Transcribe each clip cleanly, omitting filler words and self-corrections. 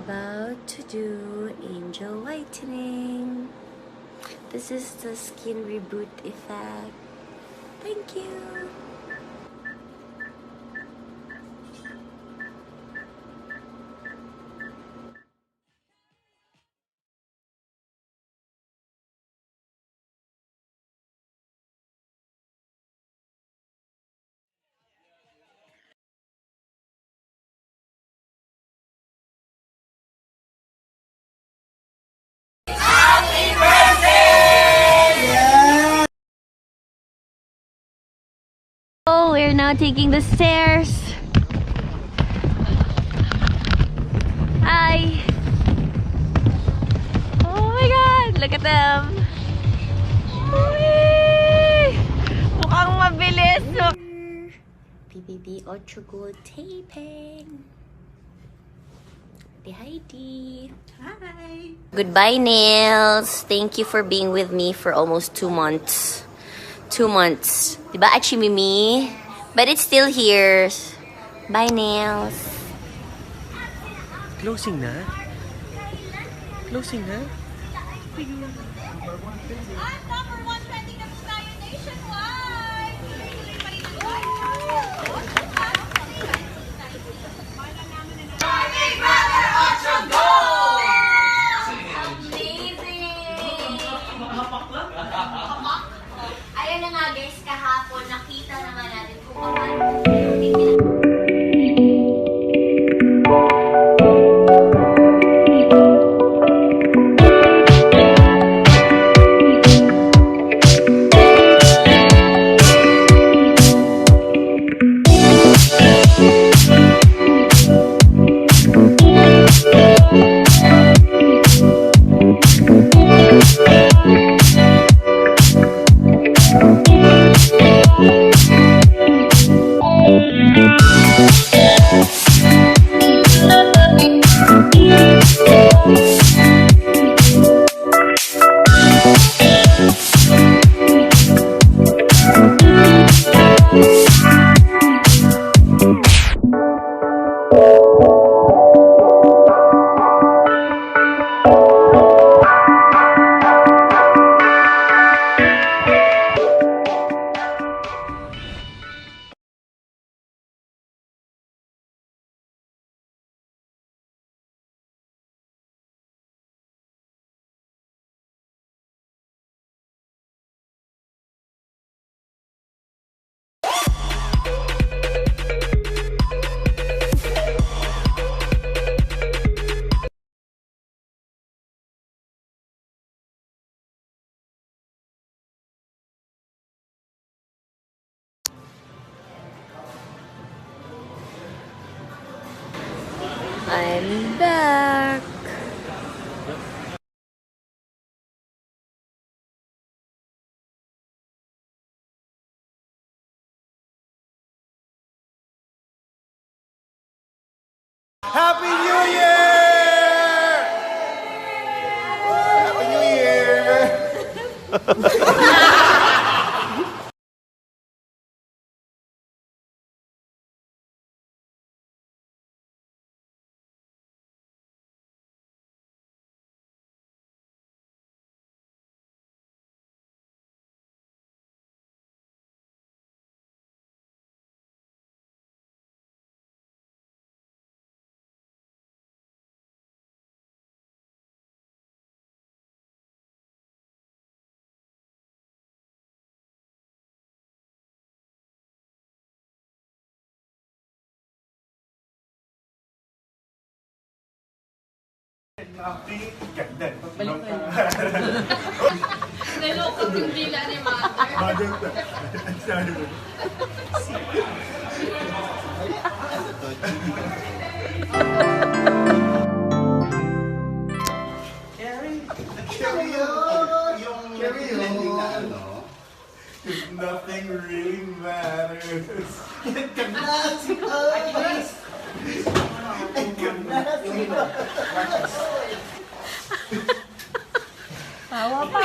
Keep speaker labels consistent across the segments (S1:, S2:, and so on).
S1: about to do angel whitening. This is the skin reboot effect. Thank you. Oh, we're now taking the stairs. Hi. Oh my God, look at them. Uy! Mukhang mabilis. BBB Ultra Gold taping. Heidi.
S2: Hi.
S1: Goodbye, nails. Thank you for being with me for almost 2 months. 2 months. Diba, Achimimi? But it's still here. Bye, nails.
S3: Closing na? Closing na?
S2: Number one trending na po tayo nationwide. Big Brother Ultra Gold! Amazing! Ayun na nga guys, kahapon nakita naman natin kung paano I'm back.
S3: Happy New Year! Happy New Year!
S2: nalokot yung dila ni Mother.
S3: Nothing really matters.
S2: Tawa pa.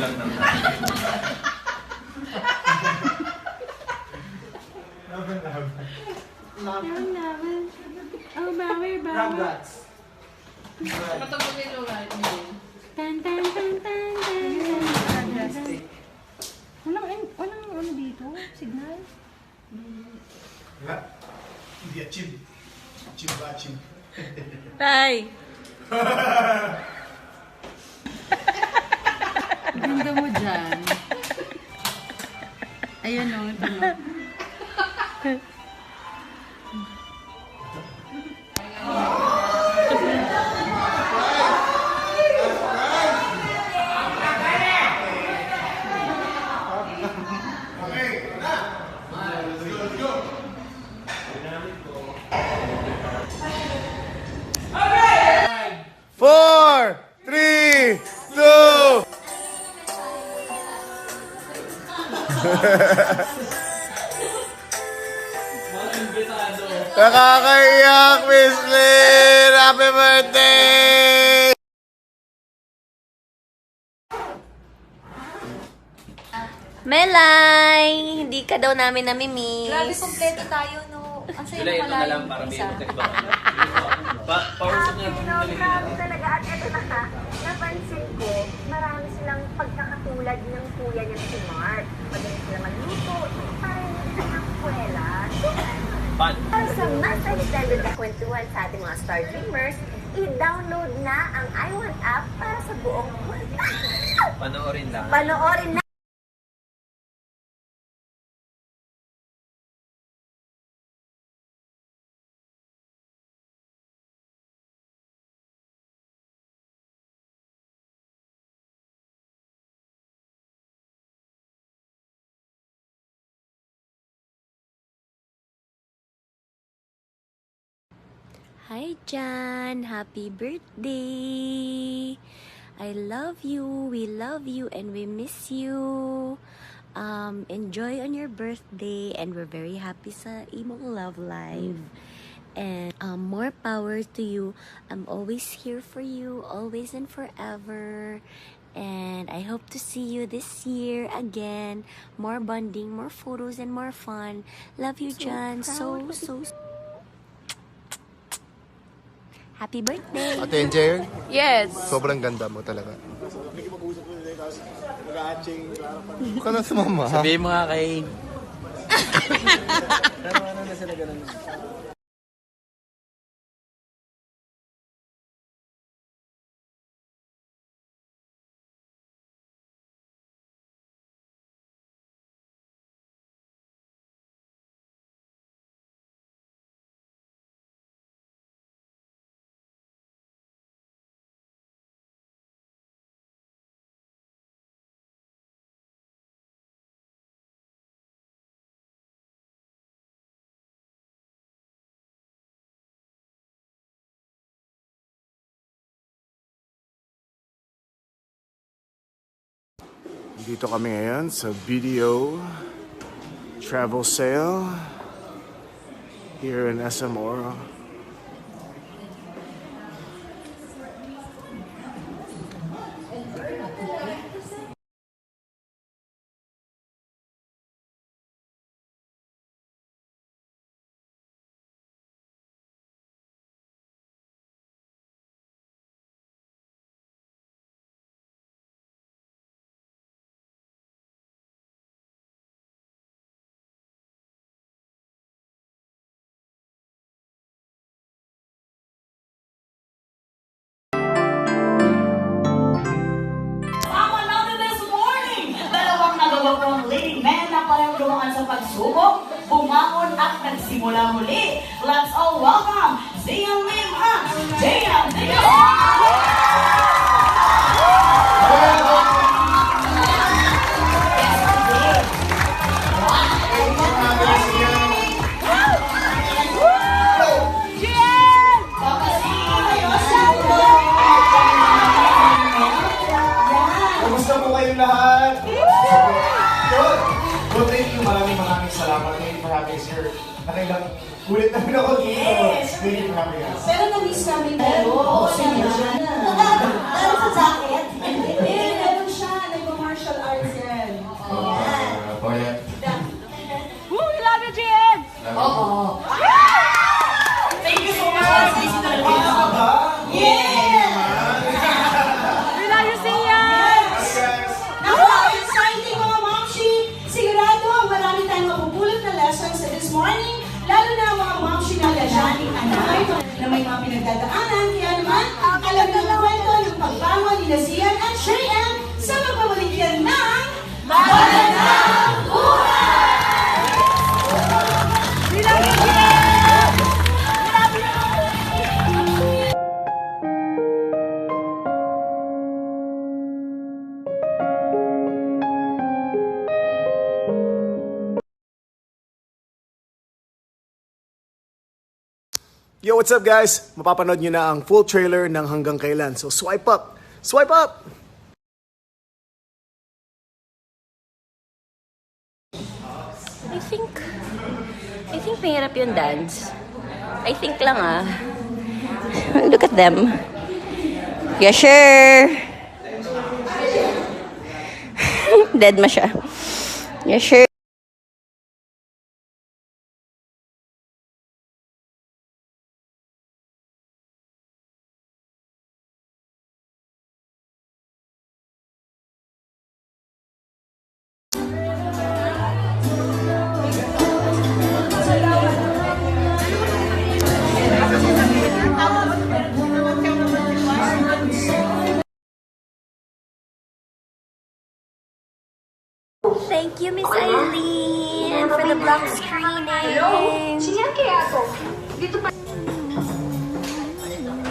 S3: lang ng
S4: Oh, bawi, bawi.
S3: Rugrats.
S4: Matapos ito, right? Tan, tan, tan, tan, tan. Walang ano dito? Signal?
S3: Wala. Hindi achieve. Achieve ba achieve?
S1: Tay!
S4: Ganda mo dyan. Ayun o, ito no.
S3: Four, three, two. Nakakaiyak, Miss Lynn! Happy birthday!
S1: Melay! Hindi ka daw namin namimiss.
S2: Grabe, kompleto tayo, no? Ang saya
S5: July, ito na lang
S2: malayo
S5: para may
S2: isa.
S5: magkaiba. Pausap na yung
S6: Grabe talaga. At ito na ka, napansin ko, marami silang pagkakatulad ng kuya niya si Mark. Magaling sila magluto, parang hindi ng kuwela.
S5: Pan.
S6: Para sa mas extended na kwentuhan sa ating mga Star Dreamers, i-download na ang iWant app para sa buong mundo.
S5: Panoorin lang.
S6: Panoorin na.
S1: Hi, Jan! Happy birthday! I love you, we love you, and we miss you. Enjoy on your birthday, and we're very happy sa imong love life. And more power to you. I'm always here for you, always and forever. And I hope to see you this year again. More bonding, more photos, and more fun. Love you, Jan. So. Happy birthday!
S3: Ate Angel,
S1: Yes!
S3: sobrang ganda mo talaga. Huwag ka na sumama.
S5: Sabihin mo nga kay...
S3: Dito kami ngayon sa video travel sale here in SM Oro.
S7: Tama natin this morning! Dalawang nagawang leading men na parang dumaan sa pagsubok, bumangon at nagsimula muli. Let's all welcome Zian Lim at Jian
S3: Kumusta po kayong lahat? Good. Good, thank you. Maraming salamat. Thank you for having us here. Nakailang ulit namin ako dito.
S7: Yes.
S3: Thank you for having us.
S7: Pero na-miss namin tayo. Oo, sige. Dahil sa jacket. Meron siya, nag-march Oo. Thank you so much. Yeah!
S4: We love you, Sian!
S7: Naku, exciting mga momshi! Sigurado, marami tayong mapupulot na lessons this morning, lalo na ang mga momshi na lasyaning anak na may mga pinagdadaanan. Kaya naman, alam na ang kwento ng pagbangon ni Zian at Cheyenne sa magbabalik yan ng Magandang Buhay!
S4: We love you, Sian!
S3: Yo, what's up guys? Mapapanood nyo na ang full trailer ng Hanggang Kailan. So swipe up! Swipe up!
S1: I think mahirap yung dance. I think lang ah. Look at them. Yeah, sure. Dead ma siya. Yeah, sure. Thank you, Miss Eileen, for the block screening.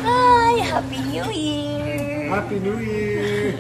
S1: Hi, Happy New Year.
S3: Happy New Year!